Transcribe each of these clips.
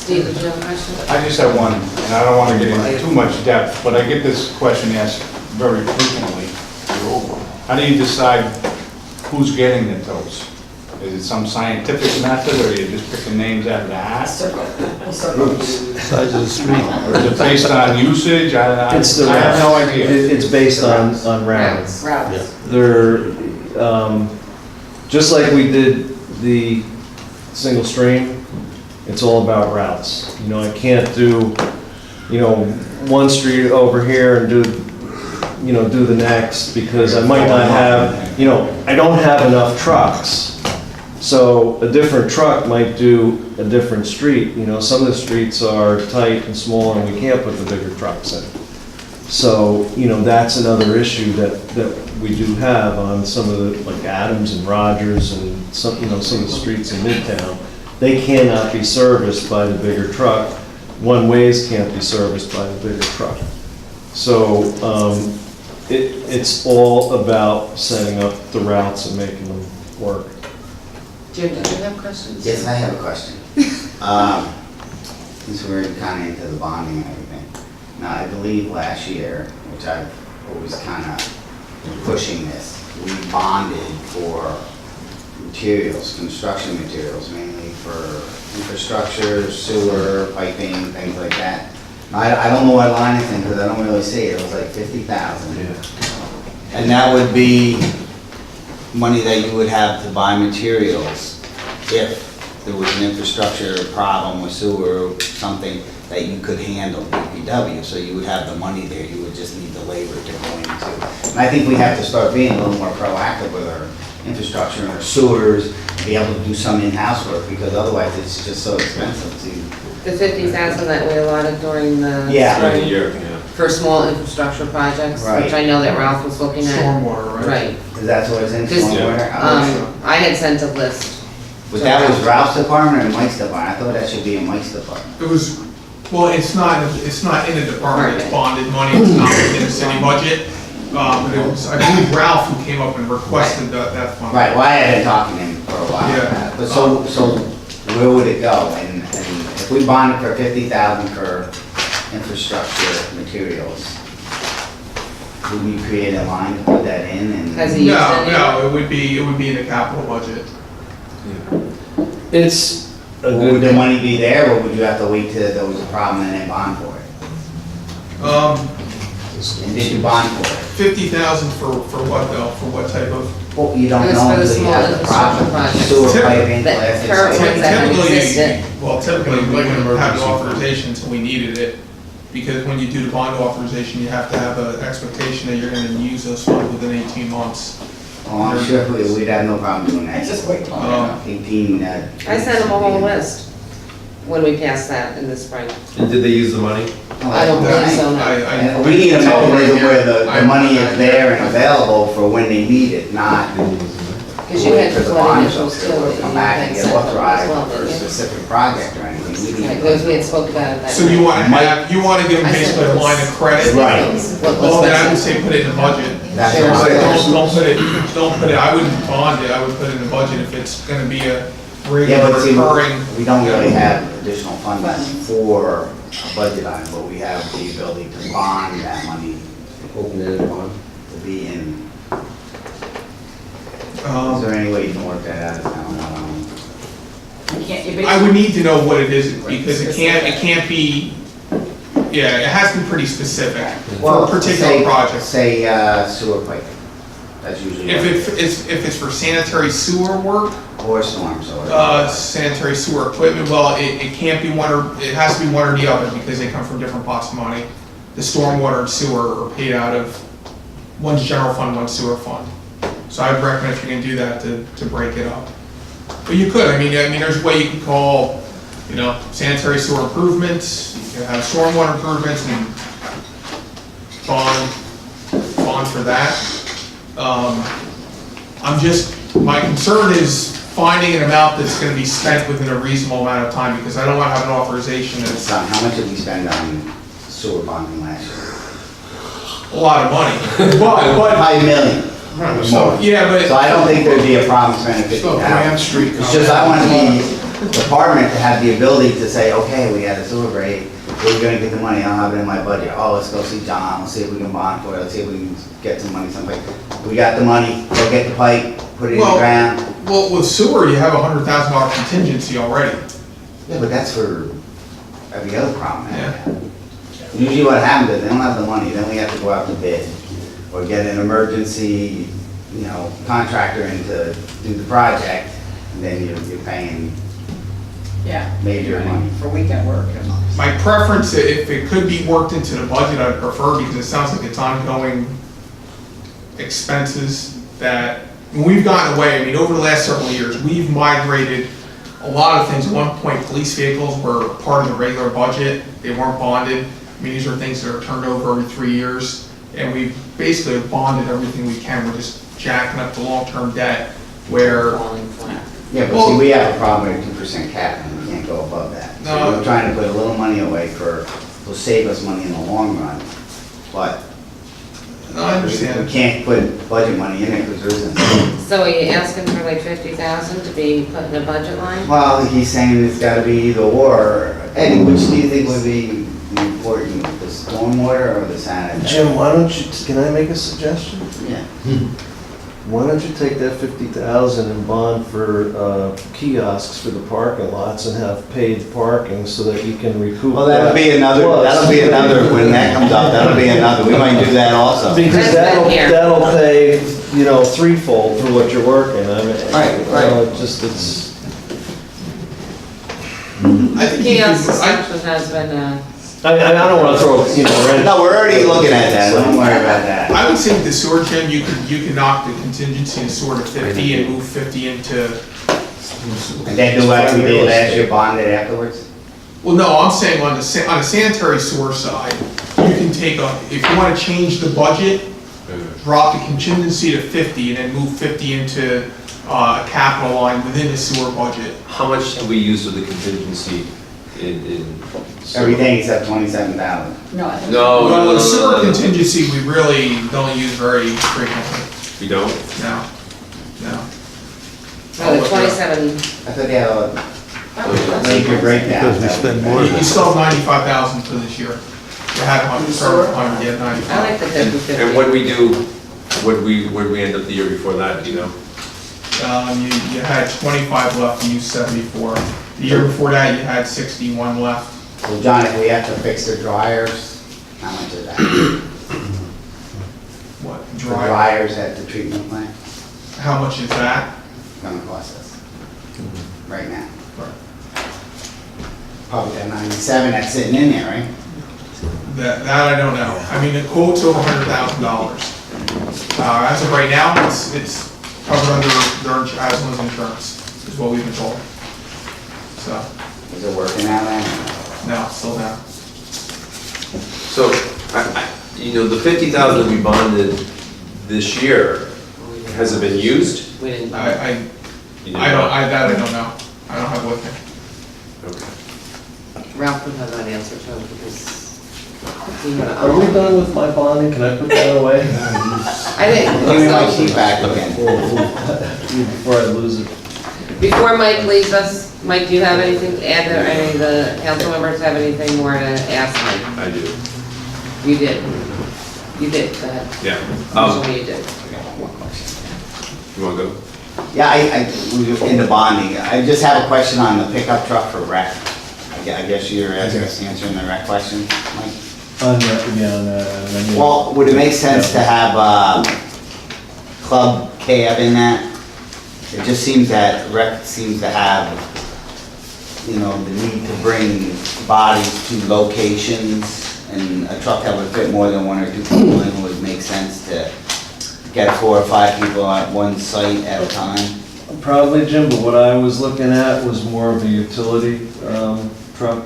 Steve, did you have a question? I just have one, and I don't want to get into too much depth, but I get this question asked very frequently. How do you decide who's getting the totes? Is it some scientific method, or are you just picking names out of the hat? Size of the street. Or is it based on usage? I It's the have no routes. idea. It's based on routes. Routes. They're, just like we did the single stream, it's all about routes. You know, I can't do, one street over here and do the next, because I might not have, I don't have enough trucks. So a different truck might do a different street. Some of the streets are tight and small and we can't put the bigger trucks in. So, that's another issue that we do have on some of the, like Adams and Rogers and some of the streets in Midtown. They cannot be serviced by the bigger truck. One-ways can't be serviced by the bigger truck. So, it's all about setting up the routes and making them work. Jim, did you have questions? Yes, I have a question. Since we're kind of into the bonding and everything. Now, I believe last year, which I've always kind of pushing this, we bonded for materials, construction materials, mainly for infrastructure, sewer, piping, things like that. I don't know what line it's in because I don't really see it. It was like 50,000. Yeah. And that would be money that you would have to buy materials if there was an infrastructure problem with sewer or something that you could handle DPW. So you would have the money there. You would just need the labor to go into. And I think we have to start being a little more proactive with our infrastructure and our sewers, be able to do some in-house work because otherwise it's just so expensive to. The 50,000 that we allotted during the Yeah. During the spring year, yeah. for small infrastructure projects, Right. which I know that Ralph was looking at. Stormwater, right? Right. Because that's what it's in, Just, stormwater? I had sent a list. But that was Ralph's department or Mike's department? I thought that should be in Mike's department. It was, well, it's not in the department, it's bonded money, it's not within the city budget. But it was, I believe Ralph who came up and requested that fund. Right, well, I had been talking to him for a while. Yeah. But so where would it go? And if we bonded for 50,000 for infrastructure materials, would we create a line to put that in and? Has he used any? No, it would be in the capital budget. It's a Would the good, money be there, or would you have to wait till there was a problem and then bond for it? And did you bond for it? 50,000 for what though? For what type of? Well, you don't It was know for the until you small have the infrastructure problem. projects. Sewer piping, That plastic. current stuff. ones that have existed. Typically, we wouldn't have the authorization until we needed it. Because when you do the bond authorization, you have to have an expectation that you're gonna use those funds within 18 months. Oh, I'm sure we'd have no problem doing that. Just wait. 18, I sent him a whole list when we passed that in the spring. And did they use the money? I don't believe so, no. And we need to know where the money is there and available for when they need it, not Because you had for to the put bond initials too. to that come you back had and get sent them as authorized well, for a didn't you? specific project or anything. We need Right, to- those we had spoke about it that. So you wanna give them I said basically a line of credit? Right. Well, then I would say put it in the budget. That's Sure. what I'm saying. Don't put it, I wouldn't bond it, I would put it in the budget if it's gonna be a Yeah, regular but see, recurring. we don't really have additional funds for a budget item, but we have the ability to bond that money open it on. to be in. Is there any way you can work that out? I would need to know what it is, because it can't be, yeah, it has to be pretty specific for a particular project. Say sewer piping, that's usually. If it's for sanitary sewer work, Or storms or. sanitary sewer equipment, well, it can't be one or, it has to be one or the other, because they come from different pots of money. The stormwater and sewer are paid out of, one's general fund, one's sewer fund. So I'd recommend if you're gonna do that, to break it up. But you could, I mean, there's a way you could call, sanitary sewer improvements, you can have stormwater improvements and bond for that. My concern is finding an amount that's gonna be spent within a reasonable amount of time, because I don't wanna have an authorization that's Son, how much did we spend on sewer bonding last year? a lot of money. But, 5 million. More. yeah, So but, I don't think there'd be a problem spending 50,000. Grand Street. It's just I want to be, department to have the ability to say, okay, we had a sewer break, we're gonna get the money, I don't have it in my budget. Oh, let's go see John, let's see if we can bond for it, let's see if we can get some money someplace. We got the money, go get the pipe, put it in the Well- ground. Well, with sewer, you have $100,000 contingency already. Yeah, but that's for every other problem. Usually what happens is they don't have the money, then we have to go out to bid, or get an emergency, contractor in to do the project, and then you're paying Yeah. major money. For weekend work. My preference, if it could be worked into the budget, I'd prefer, because it sounds like it's ongoing expenses that, we've gotten away, I mean, over the last several years, we've migrated a lot of things. At one point, police vehicles were part of the regular budget, they weren't bonded. I mean, these are things that are turned over every 3 years, and we basically have bonded everything we can. We're just jacking up the long-term debt where, Falling flat. Yeah, but see, we have a problem with 2% cap, and we can't go above that. So No. we're trying to put a little money away will save us money in the long run, but no, I we understand. can't put budget money in it because there isn't. So are you asking for like 50,000 to be put in a budget line? Well, he's saying it's gotta be either or. Eddie, which do you think would be important, the stormwater or the sanitary? Jim, why don't you, can I make a suggestion? Yeah. Why don't you take that 50,000 and bond for kiosks for the parking lots and have paid parking so that you can recoup Well, that? that'll be another, when that comes up, that'll be another, we might do that also. Because That's been here. that'll pay, threefold for what you're working. I mean, Right, right. it's. I think you Kiosk could- I- section has been, I don't want to throw, wrench. No, we're already looking at that, don't worry about that. I would say with the sewer, Jim, you could knock the contingency in sewer to 50 and move 50 into, And then do what we did last year, bond it afterwards? well, no, I'm saying on the sanitary sewer side, you can take if you want to change the budget, drop the contingency to 50 and then move 50 into a capital line within the sewer budget. How much do we use of the contingency in? Everything except 27,000. No, I think. No, Well, no, the no, sewer no, no. contingency, we really don't use very frequently. We don't? No, no. oh, the 27, I thought they had a major breakdown. Because we spend more You still have 95,000 for this year. You had 100, started with 100, you had I 95. like the 50/50. And what we do, what we end up the year before that, do you know? You had 25 left, you used 74. The year before that, you had 61 left. Well, John, if we have to fix the dryers, how much is that? What, The dry? dryers at the treatment plant, How much is that? gonna cost us, right now. Probably that 97 that's sitting in there, right? That I don't know. I mean, the quote's over $100,000. As of right now, it's covered under their Aslan's insurance, is what we've been told. So, Is it working out then? no, still down. So, the 50,000 that we bonded this year, has it been used? We didn't. I You don't know. I don't have it with me. Okay. Ralph would have that answer too, because he had Are we done with my bonding? Can I put that away? I didn't. Give me my so- sheet back again. Before I lose it. Before Mike leaves us, Mike, do you have anything to add, or any of the council members have anything more to ask Mike? I do. You did. You did, go ahead. Yeah. Usually you did. You wanna go? Yeah, we were in the bonding, I just have a question on the pickup truck for rec. I guess you're answering the rec question, Mike? Well, would it make sense to have club cab in that? It just seems that rec seems to have, the need to bring bodies to locations, and a truck that would fit more than 1 or 2 people in would make sense to get 4 or 5 people at one site at a time. Probably, Jim, but what I was looking at was more of a utility truck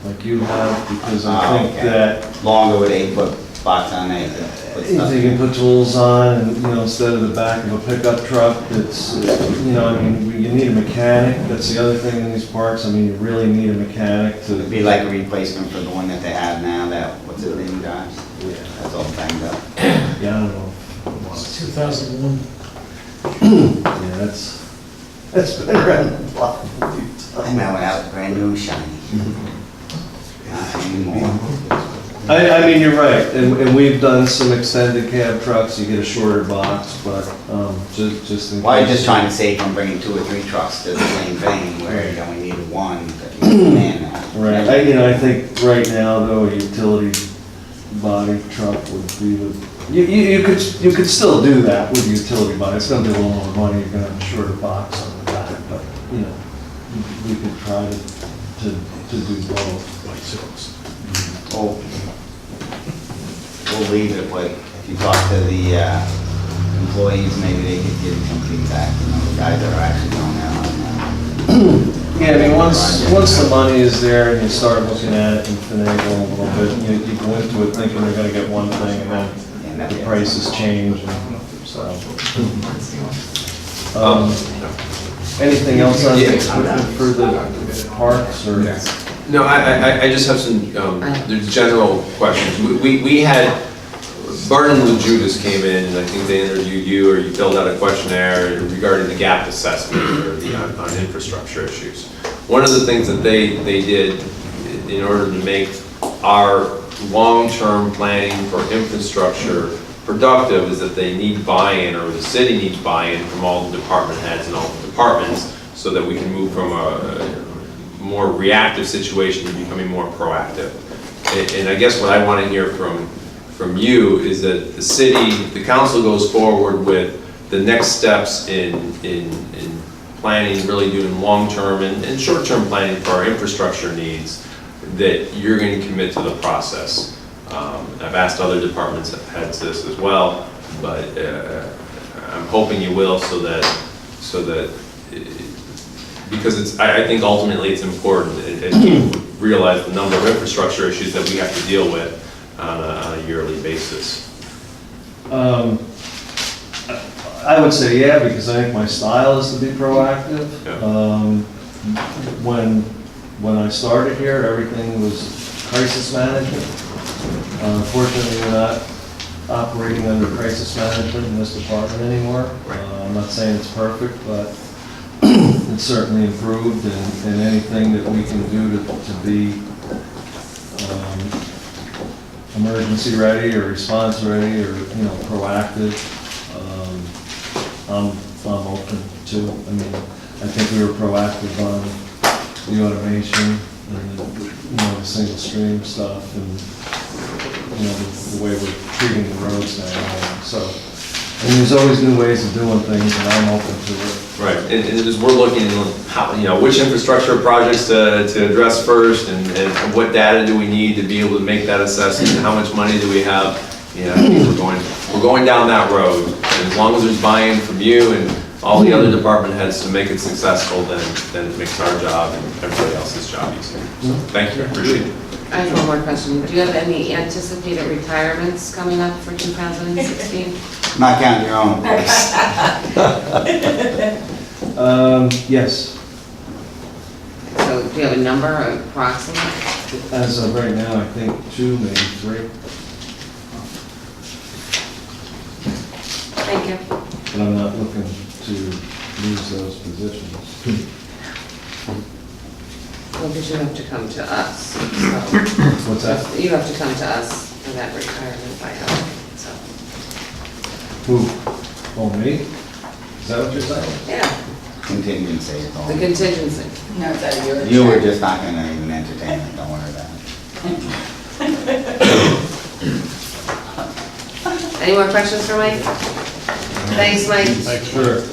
like you have, because I think okay. that Longer with 8-foot box on it. you can put tools on, and, instead of the back of a pickup truck, it's, you need a mechanic. That's the other thing in these parks. I mean, you really need a mechanic It'd to. be like a replacement for the one that they have now, what's it name, guys? That's all banged up. Yeah, I don't know. 2001. Yeah, that's been around a lot. I know, when I was brand new and shiny. Not anymore. I mean, you're right, and we've done some extended cab trucks, you get a shorter box, but, just in case. Well, I'm just trying to save from bringing 2 or 3 trucks to the same thing, where you only need one, that you can man that. Right, I think right now, though, a utility body truck would be the, you could still do that with a utility body, it's gonna be a little more money, you're gonna have a shorter box on the back, but, we could try to do both. Oh, we'll leave it, like, if you talk to the employees, maybe they could give some feedback, the guys that are actually going out on that. Yeah, I mean, once the money is there and you start looking at it and finagle a little bit, you go into it thinking you're gonna get one thing and then the prices change, and so. Anything else on the equipment for the parks, or? No, I just have some, there's general questions. We had, Barton and Judas came in, and I think they interviewed you, or you filled out a questionnaire regarding the gap assessment or on infrastructure issues. One of the things that they did in order to make our long-term planning for infrastructure productive is that they need buy-in, or the city needs buy-in from all the department heads and all the departments, so that we can move from a more reactive situation to becoming more proactive. And I guess what I want to hear from you is that the city, the council goes forward with the next steps in planning, really doing long-term and short-term planning for our infrastructure needs, that you're going to commit to the process. I've asked other departments heads this as well, but I'm hoping you will, so that because I think ultimately it's important, as you realize the number of infrastructure issues that we have to deal with on a yearly basis. I would say yeah, because I think my style is to be proactive. Yeah. When I started here, everything was crisis management. Fortunately, we're not operating under crisis management in this department anymore. I'm not saying it's perfect, but it's certainly improved, and anything that we can do to be emergency ready or response ready or proactive, I'm open to. I mean, I think we were proactive on the automation and the single stream stuff, and the way we're treating the roads now. So, and there's always new ways of doing things, and I'm open to it. Right, and as we're looking at how, which infrastructure projects to address first, and what data do we need to be able to make that assessment, and how much money do we have, I think we're going down that road. And as long as there's buy-in from you and all the other department heads to make it successful, then it makes our job and everybody else's job easier. So, thank you, I appreciate it. I have one more question. Do you have any anticipated retirements coming up for 2016? Not counting your own. Yes. So do you have a number, approximate? As of right now, I think 2, maybe 3. Thank you. But I'm not looking to lose those positions. Well, because you have to come to us, so. What's that? You have to come to us for that retirement buyout, so. Who? Oh, me? Is that what you're saying? Yeah, Contingency is all. the contingency. No, it's out of your You were check. just not gonna even entertain it, don't worry about it. Any more questions for Mike? Thanks, Mike. Sure.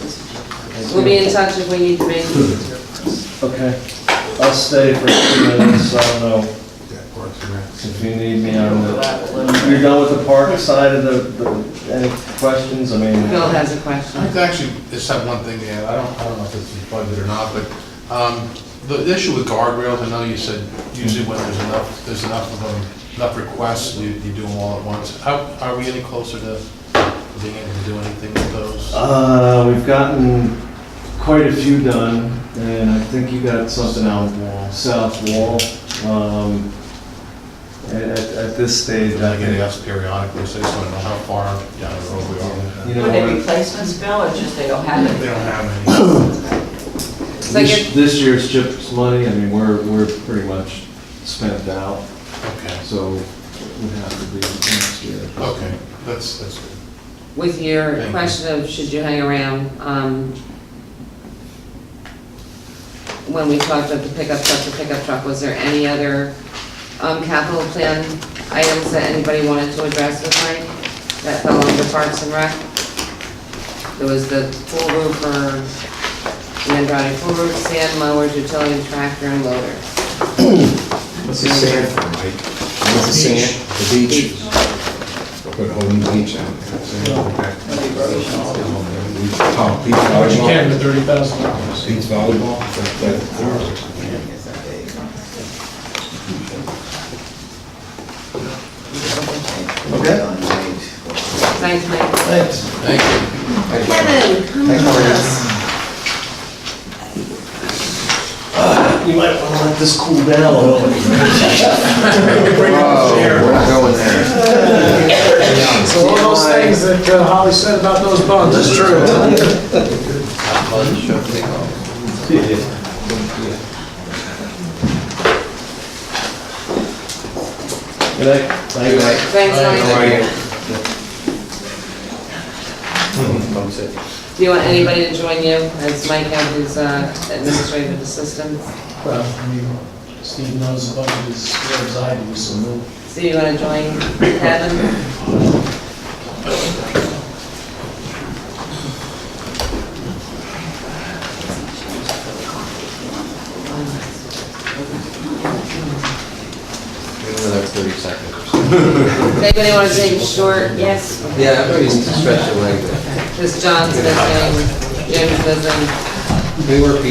We'll be in touch if we need to be. Okay. I'll stay for 2 minutes, I don't know if you need me on the, you're done with the park side of any questions? I mean. Bill has a question. I actually just have one thing to add. I don't know if this is budget or not, but the issue with guardrails, I know you said usually when there's enough of them, enough requests, you do them all at once. Are we any closer to being able to do anything with those? We've gotten quite a few done, and I think you got something out south wall. At this stage, I get asked periodically, so I just want to know how far down the road we are. you know, Were they replacements, Bill, or just they don't have it? They don't have any. So I guess- This year's CHIPS money, I mean, we're pretty much spent out, Okay, so it would have to be next year. okay, that's good. With your Thank you. question of should you hang around, when we talked about the pickup truck, was there any other capital plan items that anybody wanted to address with Mike that fell under Parks and Rec? There was the pool roof for the Andrade pool roof, sand mowers, utility tractor, and loader. What's the sand for, Mike? What's the sand? The beach? Put Holden Beach on there. Oh, beach What you can volleyball? with $30,000. Beach volleyball? Okay. Thanks, Mike. Thanks. Thank you. Kevin, come with us. You might wanna let this cool down a little bit. We're not going there. So all those things that Holly said about those bonds is true. Good night. Thank you. Thanks, Mike. Do you want anybody to join you as Mike has his administrative assistant? Well, I mean, Steve knows the budget as well as I do, so we'll. So you want to join Kevin? Another 30 seconds. Does anybody want to take a short, yes? Yeah, I'm going to stretch your leg there. Because John's missing, Jim's missing. We work